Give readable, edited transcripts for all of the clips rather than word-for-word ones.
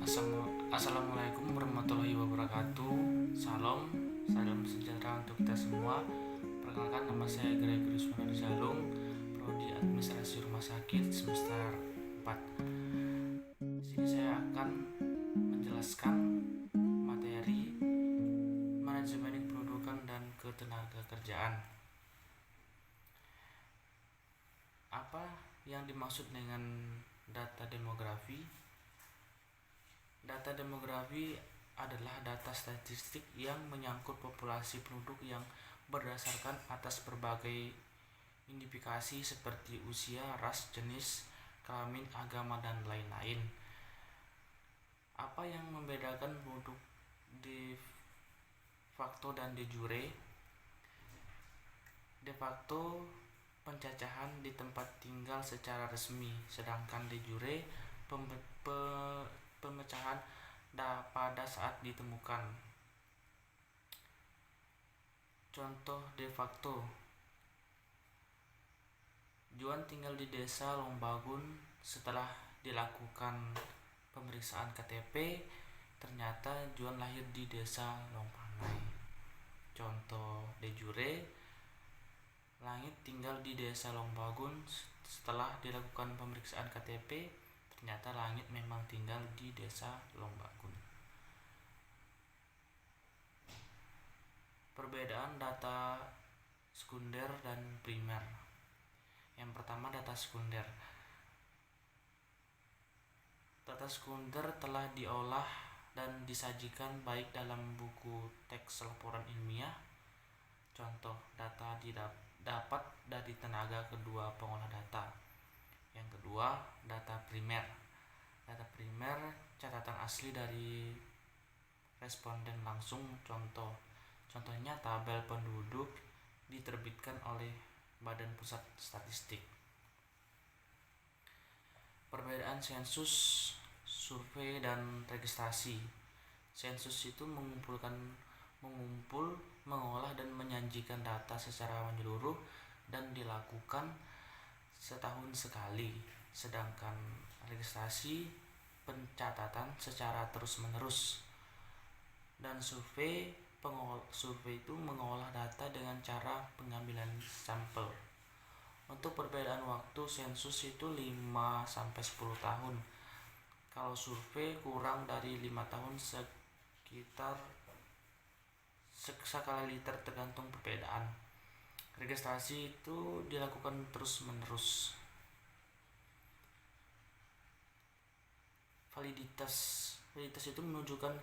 Assalamualaikum warahmatullahi wabarakatuh. Salam sejahtera untuk kita semua. Perkenalkan, nama saya Gregorius Jalung, Prodi Administrasi Rumah Sakit semester 4. Di sini saya akan menjelaskan materi manajemen kependudukan dan ketenagakerjaan. Apa yang dimaksud dengan data demografi? Data demografi adalah data statistik yang menyangkut populasi penduduk yang berdasarkan atas berbagai indikasi seperti usia, ras, jenis, kelamin, agama, dan lain-lain. Apa yang membedakan penduduk de facto dan de jure? De facto pencacahan di tempat tinggal secara resmi, sedangkan de jure pemecahan pada saat ditemukan. Contoh de facto: Juan tinggal di desa Longbagun. Setelah dilakukan pemeriksaan KTP, ternyata Juan lahir di desa Longpangai. Contoh de jure: Langit tinggal di desa Longbagun. Setelah dilakukan pemeriksaan KTP, ternyata Langit memang tinggal di desa Longbagun. Perbedaan data sekunder dan primer. Yang pertama, data sekunder. Data sekunder telah diolah dan disajikan baik dalam buku teks laporan ilmiah. Contoh, data dapat dari tenaga kedua pengolah data. Yang kedua, data primer. Data primer catatan asli dari responden langsung. Contohnya tabel penduduk diterbitkan oleh Badan Pusat Statistik. Perbedaan sensus, survei, dan registrasi. Sensus itu mengumpul, mengolah, dan menyajikan data secara menyeluruh dan dilakukan setahun sekali, sedangkan registrasi pencatatan secara terus-menerus. Dan survei itu mengolah data dengan cara pengambilan sampel. Untuk perbedaan waktu, sensus itu 5-10 tahun. Kalau survei kurang dari 5 tahun, sekitar sekali liter, tergantung perbedaan. Registrasi itu dilakukan terus-menerus. Validitas itu menunjukkan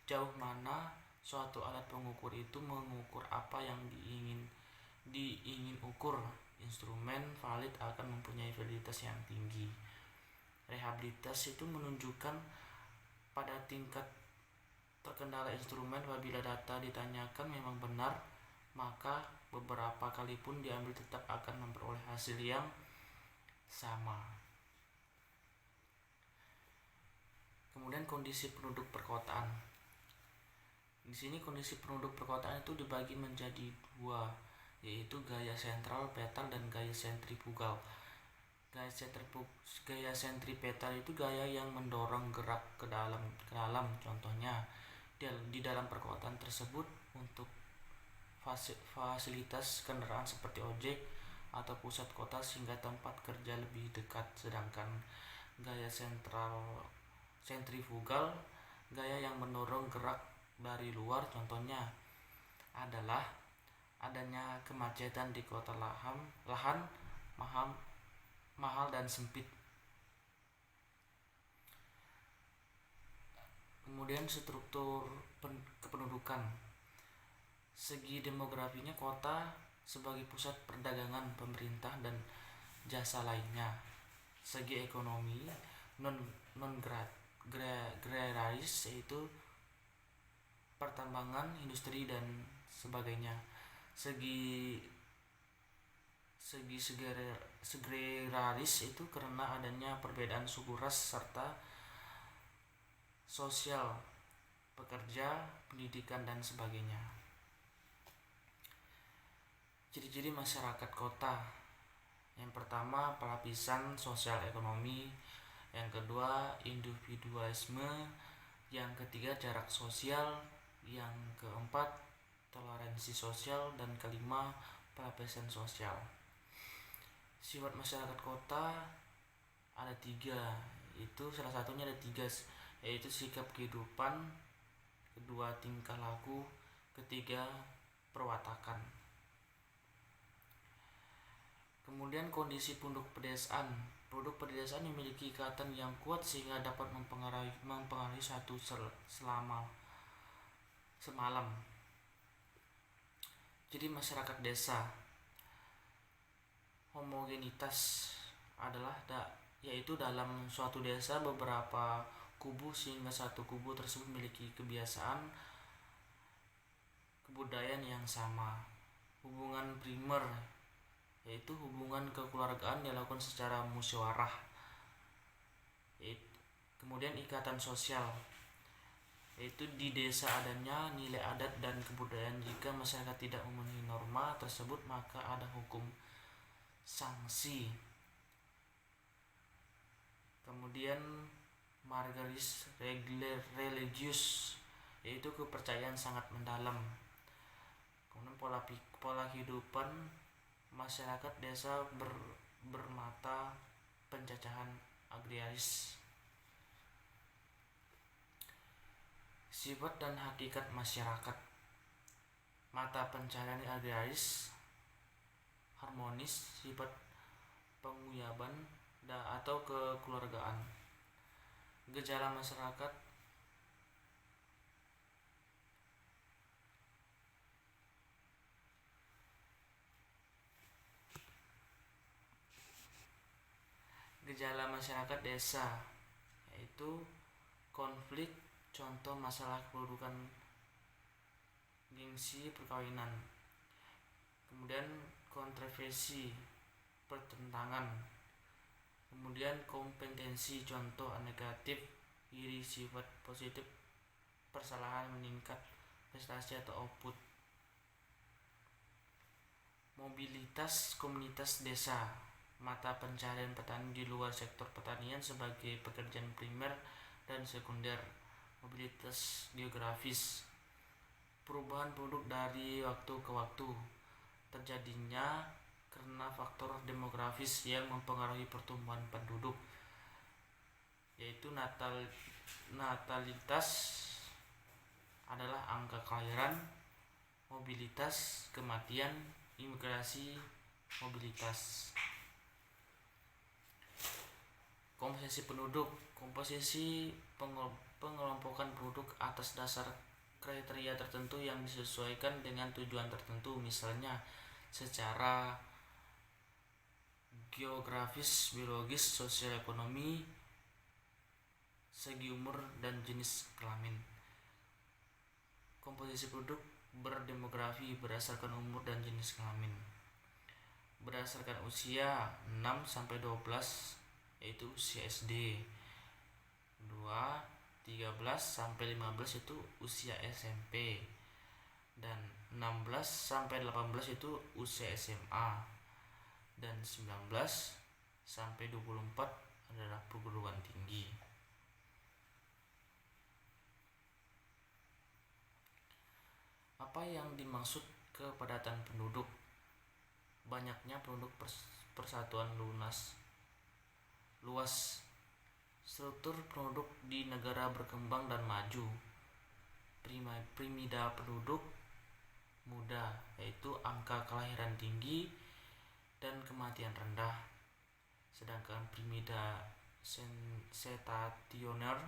jauh mana suatu alat pengukur itu mengukur apa yang diingin ukur. Instrumen valid akan mempunyai validitas yang tinggi. Rehabilitas itu menunjukkan pada tingkat terkendala instrumen. Apabila data ditanyakan memang benar, maka beberapa kali pun diambil tetap akan memperoleh hasil yang sama. Kemudian kondisi penduduk perkotaan. Di sini kondisi penduduk perkotaan itu dibagi menjadi dua, yaitu gaya sentral petal dan gaya sentrifugal. Gaya sentripetal itu gaya yang mendorong gerak ke dalam. Contohnya di dalam perkotaan tersebut untuk fasilitas kendaraan seperti ojek atau pusat kota sehingga tempat kerja lebih dekat. Sedangkan gaya sentrifugal gaya yang mendorong gerak dari luar. Contohnya adalah adanya kemacetan di kota lahan mahal dan sempit. Kemudian struktur kependudukan. Segi demografinya, kota sebagai pusat perdagangan, pemerintah, dan jasa lainnya. Segi ekonomi, non-agraris, yaitu pertambangan, industri, dan sebagainya. Segi segreraris itu karena adanya perbedaan suku, ras, serta sosial, pekerja, pendidikan, dan sebagainya. Ciri-ciri masyarakat kota. Yang pertama, pelapisan sosial ekonomi. Yang kedua, individualisme. Yang ketiga jarak sosial, yang keempat toleransi sosial, dan kelima pelapisan sosial. Sifat masyarakat kota ada 3, itu salah satunya ada 3, yaitu sikap kehidupan, kedua tingkah laku, ketiga perwatakan. Kemudian kondisi penduduk pedesaan. Penduduk pedesaan memiliki ikatan yang kuat sehingga dapat mempengaruhi satu semalam. Jadi masyarakat desa, homogenitas adalah yaitu dalam suatu desa beberapa kubu sehingga satu kubu tersebut memiliki kebiasaan kebudayaan yang sama. Hubungan primer yaitu hubungan kekeluargaan dilakukan secara musyawarah. Kemudian ikatan sosial, yaitu di desa adanya nilai adat dan kebudayaan. Jika masyarakat tidak memenuhi norma tersebut maka ada hukum sanksi. Kemudian margaris religius, yaitu kepercayaan sangat mendalam. Kemudian pola kehidupan masyarakat desa bermata penjajahan agraris. Sifat dan hakikat masyarakat. Mata pencaharian agraris harmonis, sifat penguyaban atau kekeluargaan. Gejala masyarakat. Gejala masyarakat desa yaitu konflik, contoh masalah kependudukan, gengsi perkawinan. Kemudian kontroversi, pertentangan. Kemudian kompetensi, contoh negatif, iri, sifat positif, persalahan, meningkat, prestasi atau output. Mobilitas komunitas desa. Mata pencaharian petani di luar sektor pertanian sebagai pekerjaan primer dan sekunder. Mobilitas geografis. Perubahan penduduk dari waktu ke waktu, terjadinya karena faktor demografis yang mempengaruhi pertumbuhan penduduk, yaitu natalitas adalah angka kelahiran, mobilitas, kematian, imigrasi, mobilitas. Komposisi penduduk. Komposisi pengelompokan penduduk atas dasar kriteria tertentu yang disesuaikan dengan tujuan tertentu, misalnya secara geografis, biologis, sosial ekonomi, segi umur, dan jenis kelamin. Komposisi penduduk berdemografi berdasarkan umur dan jenis kelamin. Berdasarkan usia 6-12 yaitu usia SD, 13-15 itu usia SMP, dan 16-18 itu usia SMA, dan 19-24 adalah perguruan tinggi. Apa yang dimaksud kepadatan penduduk? Banyaknya penduduk persatuan luas. Struktur penduduk di negara berkembang dan maju. Piramida penduduk muda, yaitu angka kelahiran tinggi dan kematian rendah. Sedangkan piramida setationer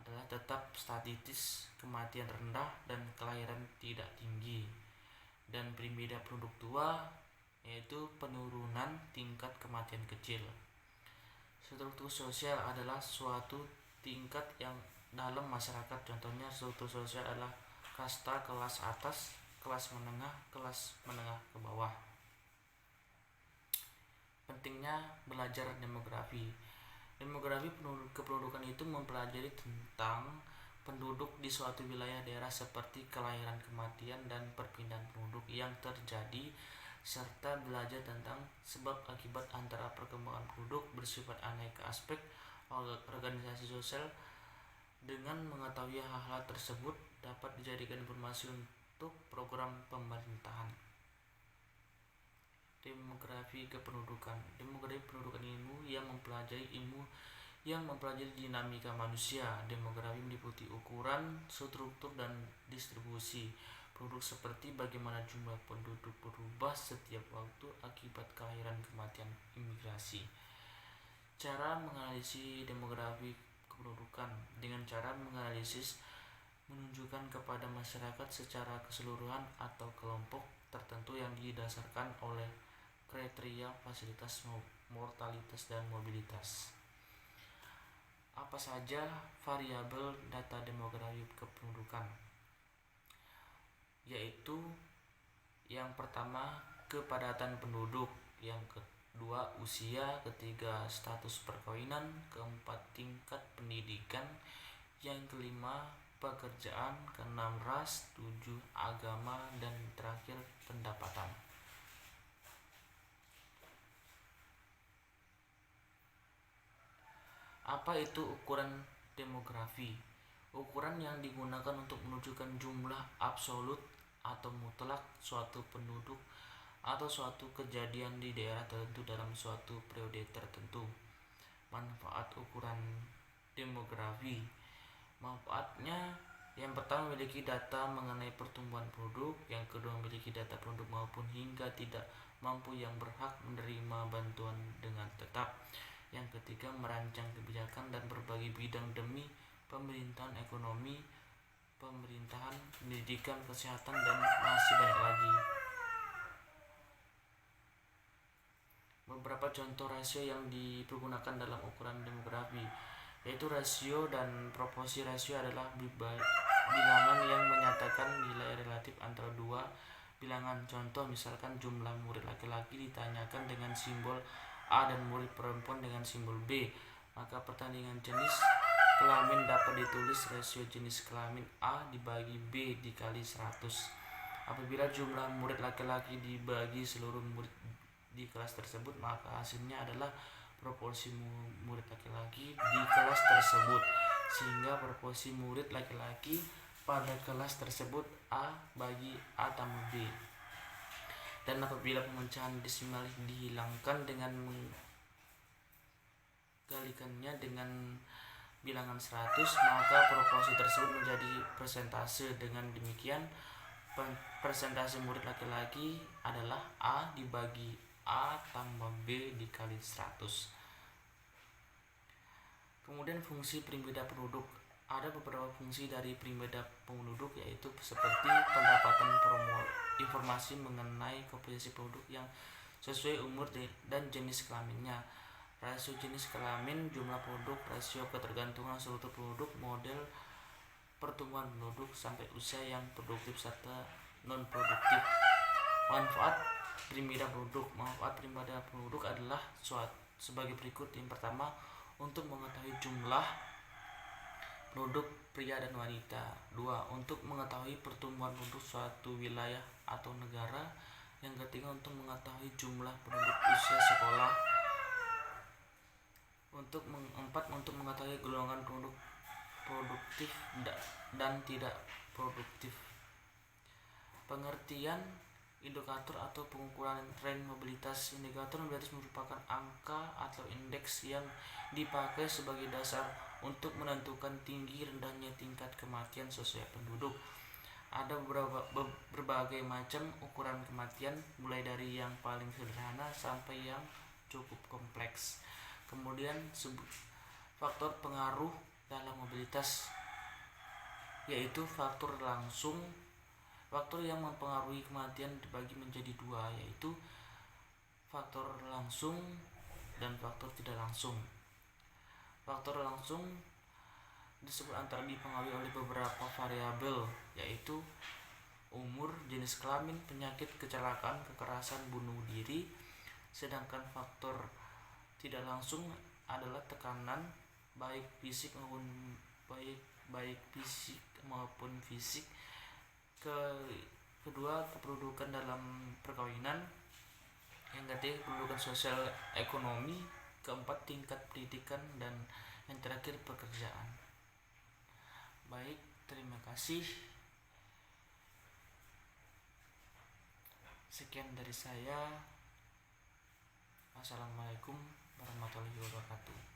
adalah tetap statis, kematian rendah dan kelahiran tidak tinggi. Dan piramida penduduk tua yaitu penurunan tingkat kematian kecil. Struktur sosial adalah suatu tingkat yang dalam masyarakat. Contohnya struktur sosial adalah kasta, kelas atas, kelas menengah ke bawah. Pentingnya belajar demografi. Demografi kependudukan itu mempelajari tentang penduduk di suatu wilayah daerah seperti kelahiran, kematian, dan perpindahan penduduk yang terjadi, serta belajar tentang sebab akibat antara perkembangan penduduk bersifat aneka aspek organisasi sosial Dengan mengetahui hal-hal tersebut dapat dijadikan informasi untuk program pemerintahan. Demografi kependudukan. Demografi pendudukan ilmu yang mempelajari dinamika manusia. Demografi meliputi ukuran, struktur, dan distribusi penduduk seperti bagaimana jumlah penduduk berubah setiap waktu akibat kelahiran, kematian, imigrasi. Cara menganalisis demografi kependudukan. Dengan cara menganalisis menunjukkan kepada masyarakat secara keseluruhan atau kelompok tertentu yang didasarkan oleh kriteria fasilitas, mortalitas, dan mobilitas. Apa saja variabel data demografi kependudukan? Yaitu yang pertama kepadatan penduduk, yang kedua usia, ketiga status perkawinan, keempat tingkat pendidikan, yang kelima pekerjaan, keenam ras, tujuh agama, dan terakhir pendapatan. Apa itu ukuran demografi? Ukuran yang digunakan untuk menunjukkan jumlah absolut atau mutlak suatu penduduk atau suatu kejadian di daerah tertentu dalam suatu periode tertentu. Manfaat ukuran demografi. Manfaatnya, yang pertama memiliki data mengenai pertumbuhan penduduk, yang kedua memiliki data penduduk maupun hingga tidak mampu yang berhak menerima bantuan dengan tetap, yang ketiga merancang kebijakan dan berbagai bidang demi pemerintahan ekonomi, pemerintahan, pendidikan, kesehatan, dan masih banyak lagi. Beberapa contoh rasio yang dipergunakan dalam ukuran demografi, yaitu rasio dan proporsi. Rasio adalah bilangan yang menyatakan nilai relatif antara dua bilangan. Contoh misalkan jumlah murid laki-laki ditanyakan dengan simbol A dan murid perempuan dengan simbol B, maka pertandingan jenis kelamin dapat ditulis rasio jenis kelamin A dibagi B dikali 100. Apabila jumlah murid laki-laki dibagi seluruh murid di kelas tersebut, maka hasilnya adalah proporsi murid laki-laki di kelas tersebut, sehingga proporsi murid laki-laki pada kelas tersebut A bagi A tambah B. Dan apabila pemecahan desimal dihilangkan dengan menggalikannya dengan bilangan 100, maka proporsi tersebut menjadi persentase. Dengan demikian, persentase murid laki-laki adalah A dibagi A tambah B dikali 100. Kemudian fungsi perimbeda penduduk. Ada beberapa fungsi dari perimbeda penduduk, yaitu seperti pendapatan informasi mengenai komposisi penduduk yang sesuai umur dan jenis kelaminnya, rasio jenis kelamin, jumlah penduduk, rasio ketergantungan struktur penduduk, model pertumbuhan penduduk sampai usia yang produktif serta non produktif. Manfaat perimbeda penduduk. Manfaat perimbeda penduduk adalah sebagai berikut. Yang pertama, untuk mengetahui jumlah penduduk pria dan wanita. 2. Untuk mengetahui pertumbuhan penduduk suatu wilayah atau negara. Yang ketiga, untuk mengetahui jumlah penduduk usia sekolah. 4. Untuk mengetahui golongan penduduk produktif dan tidak produktif. Pengertian indikator atau pengukuran tren mobilitas. Indikator mobilitas merupakan angka atau indeks yang dipakai sebagai dasar untuk menentukan tinggi rendahnya tingkat kematian sesuai penduduk. Ada berbagai macam ukuran kematian, mulai dari yang paling sederhana sampai yang cukup kompleks. Kemudian faktor pengaruh dalam mobilitas, yaitu faktor langsung. Faktor yang mempengaruhi kematian dibagi menjadi dua, yaitu faktor langsung dan faktor tidak langsung. Faktor langsung disebut antara dipengaruhi oleh beberapa variabel, yaitu umur, jenis kelamin, penyakit, kecelakaan, kekerasan, bunuh diri. Sedangkan faktor tidak langsung adalah tekanan baik fisik maupun fisik. Kedua, kependudukan dalam perkawinan. Yang ketiga, kependudukan sosial ekonomi. Keempat, tingkat pendidikan, dan yang terakhir pekerjaan. Baik, terima kasih. Sekian dari saya. Assalamualaikum warahmatullahi wabarakatuh.